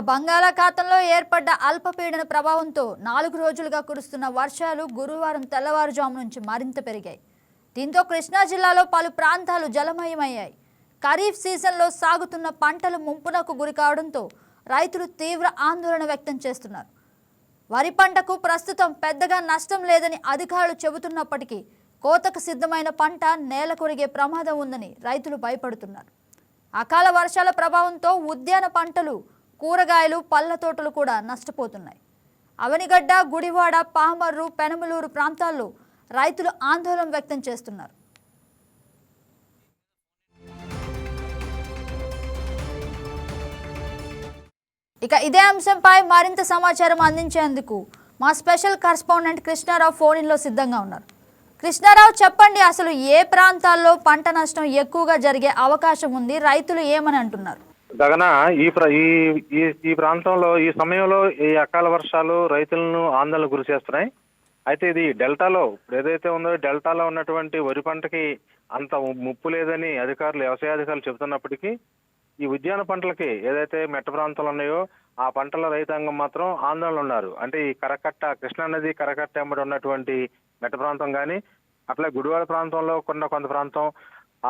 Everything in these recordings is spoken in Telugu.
బంగాళాఖాతంలో ఏర్పడ్డ అల్పపీడన ప్రభావంతో 4 రోజులుగా కురుస్తున్న వర్షాలు గురువారం తెల్లవారుజాము నుంచి మరింత పెరిగాయి. దీంతో కృష్ణా జిల్లాలో పలు ప్రాంతాలు జలమయమయ్యాయి. ఖరీఫ్ సీజన్లో సాగుతున్న పంటలు ముంపునకు గురి కావడంతో రైతులు తీవ్ర ఆందోళన వ్యక్తం చేస్తున్నారు. వరి పంటకు ప్రస్తుతం పెద్దగా నష్టం లేదని అధికారులు చెబుతున్నప్పటికీ కోతకు సిద్ధమైన పంట నేల కొరిగే ప్రమాదం ఉందని రైతులు భయపడుతున్నారు. అకాల వర్షాల ప్రభావంతో ఉద్యాన పంటలు, కూరగాయలు, పళ్ళ తోటలు కూడా నష్టపోతున్నాయి. అవనిగడ్డ, గుడివాడ, పామర్రు, పెనమలూరు ప్రాంతాల్లో రైతులు ఆందోళన వ్యక్తం చేస్తున్నారు. ఇక ఇదే అంశంపై మరింత సమాచారం అందించేందుకు మా స్పెషల్ కరెస్పాండెంట్ కృష్ణారావు ఫోన్లో సిద్ధంగా ఉన్నారు. కృష్ణారావు, చెప్పండి, అసలు ఏ ప్రాంతాల్లో పంట నష్టం ఎక్కువగా జరిగే అవకాశం ఉంది? రైతులు ఏమని అంటున్నారు? గగన, ఈ ప్రాంతంలో ఈ సమయంలో ఈ అకాల వర్షాలు రైతులను ఆందోళన గురి చేస్తున్నాయి. అయితే ఇది డెల్టాలో ఏదైతే ఉందో డెల్టాలో ఉన్నటువంటి వరి పంటకి అంత ముప్పు లేదని వ్యవసాయ అధికారులు చెబుతున్నప్పటికీ ఈ ఉద్యాన పంటలకి ఏదైతే మెట్ట ప్రాంతాలు ఉన్నాయో ఆ పంటల రైతాంగం మాత్రం ఆందోళన ఉన్నారు. అంటే ఈ కరకట్ట, కృష్ణా నది కరకట్ట వెంబడి ఉన్నటువంటి మెట్ట ప్రాంతం కానీ, అట్లా గుడివాడ ప్రాంతంలో కొంత ప్రాంతం,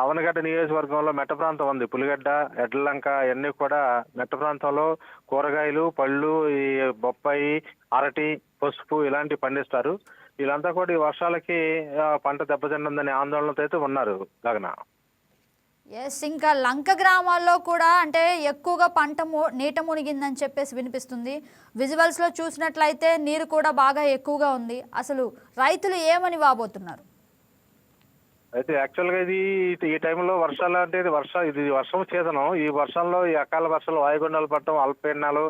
అవనగడ్డ నియోజకవర్గంలో మెట్ట ప్రాంతం ఉంది. పులిగడ్డ, ఎడ్లంక ఇవన్నీ కూడా మెట్ట ప్రాంతంలో కూరగాయలు, పళ్ళు, ఈ బొప్పాయి, అరటి, పసుపు ఇలాంటివి పండిస్తారు. వీళ్ళంతా కూడా ఈ వర్షాలకి పంట దెబ్బతింటుందనే ఆందోళనతో అయితే ఉన్నారు. గగన, ఇంకా లంక గ్రామాల్లో కూడా అంటే ఎక్కువగా పంట నీట మునిగిందని చెప్పేసి వినిపిస్తుంది. విజువల్స్లో చూసినట్లయితే నీరు కూడా బాగా ఎక్కువగా ఉంది. అసలు రైతులు ఏమని వాపోతున్నారు? అయితే యాక్చువల్గా ఈ టైంలో వర్షాలు అంటే ఇది వర్షం సీజనం. ఈ వర్షంలో ఈ అకాల వర్షాలు, వాయుగుండాలు పడటం, అల్పపీడనాలు,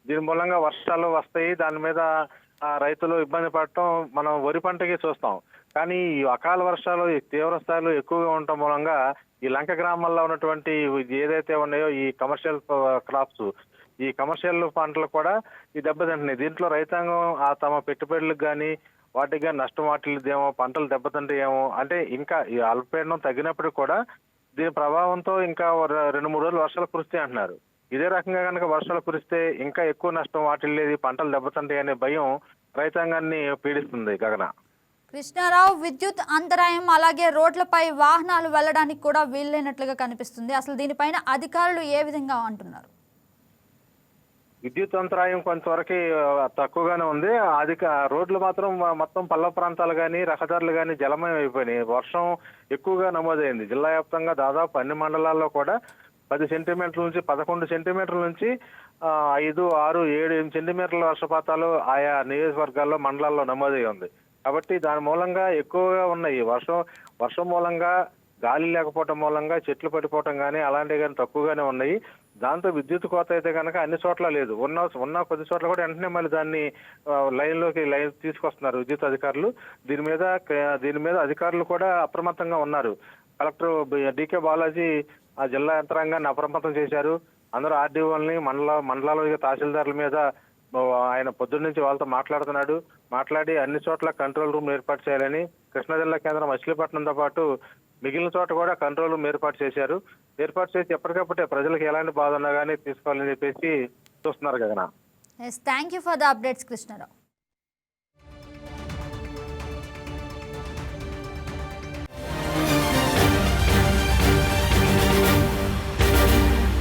దీని మూలంగా వర్షాలు వస్తాయి. దాని మీద రైతులు ఇబ్బంది పడటం మనం వరి పంటకి చూస్తాం. కానీ ఈ అకాల వర్షాలు తీవ్ర స్థాయిలో ఎక్కువగా ఉండటం మూలంగా ఈ లంక గ్రామాల్లో ఉన్నటువంటి ఏదైతే ఉన్నాయో ఈ కమర్షియల్ క్రాప్స్, ఈ కమర్షియల్ పంటలు కూడా ఈ దెబ్బతింటున్నాయి. దీంట్లో రైతాంగం తమ పెట్టుబడులకు కానీ వాటికి కానీ నష్టం వాటిల్లేదేమో, పంటలు దెబ్బతింటాయేమో. అంటే ఇంకా ఈ అల్పపీడనం తగ్గినప్పుడు కూడా దీని ప్రభావంతో ఇంకా 2-3 రోజులు వర్షాలు కురుస్తాయి అంటున్నారు. ఇదే రకంగా కనుక వర్షాలు కురిస్తే ఇంకా ఎక్కువ నష్టం వాటిల్లేది, పంటలు దెబ్బతింటాయి అనే భయం రైతాంగాన్ని పీడిస్తుంది. గగన, కృష్ణారావు, విద్యుత్ అంతరాయం అలాగే రోడ్లపై వాహనాలు వెళ్ళడానికి కూడా వీల్లేనట్లుగా కనిపిస్తుంది. అసలు దీనిపైన అధికారులు ఏ విధంగా అంటున్నారు? విద్యుత్ అంతరాయం కొంతవరకు తక్కువగానే ఉంది. రోడ్లు మాత్రం మొత్తం పల్లె ప్రాంతాలు కానీ, రహదారులు కానీ జలమయం అయిపోయినాయి. వర్షం ఎక్కువగా నమోదైంది. జిల్లా వ్యాప్తంగా దాదాపు అన్ని మండలాల్లో కూడా 10 సెంటీమీటర్ల నుంచి 11 సెంటీమీటర్ల నుంచి 5, 6, 7, 8 సెంటీమీటర్ల వర్షపాతాలు ఆయా నియోజకవర్గాల్లో, మండలాల్లో నమోదై ఉంది. కాబట్టి దాని మూలంగా ఎక్కువగా ఉన్నాయి. వర్షం మూలంగా, గాలి లేకపోవటం మూలంగా చెట్లు పడిపోవటం కానీ అలాంటివి కానీ తక్కువగానే ఉన్నాయి. దాంతో విద్యుత్ కోత అయితే కనుక అన్ని చోట్ల లేదు. ఉన్న కొద్ది చోట్ల కూడా వెంటనే మళ్ళీ దాన్ని లైన్ తీసుకొస్తున్నారు విద్యుత్ అధికారులు. దీని మీద అధికారులు కూడా అప్రమత్తంగా ఉన్నారు. కలెక్టర్ డికే బాలాజీ ఆ జిల్లా యంత్రాంగాన్ని అప్రమత్తం చేశారు. అందరూ ఆర్డీఓల్ని, మండలాల తహసీల్దారుల మీద ఆయన పొద్దున్న నుంచి వాళ్ళతో మాట్లాడి అన్ని చోట్ల కంట్రోల్ రూమ్ ఏర్పాటు చేయాలని, కృష్ణా జిల్లా కేంద్రం మచిలీపట్నంతో పాటు మిగిలిన చోట కూడా కంట్రోల్ రూమ్ ఏర్పాటు చేసి ఎప్పటికప్పుడే ప్రజలకు ఎలాంటి బాధ ఉన్నా కానీ తీసుకోవాలని చెప్పేసి చూస్తున్నారు. Gagana, thank you for the updates Krishnarao.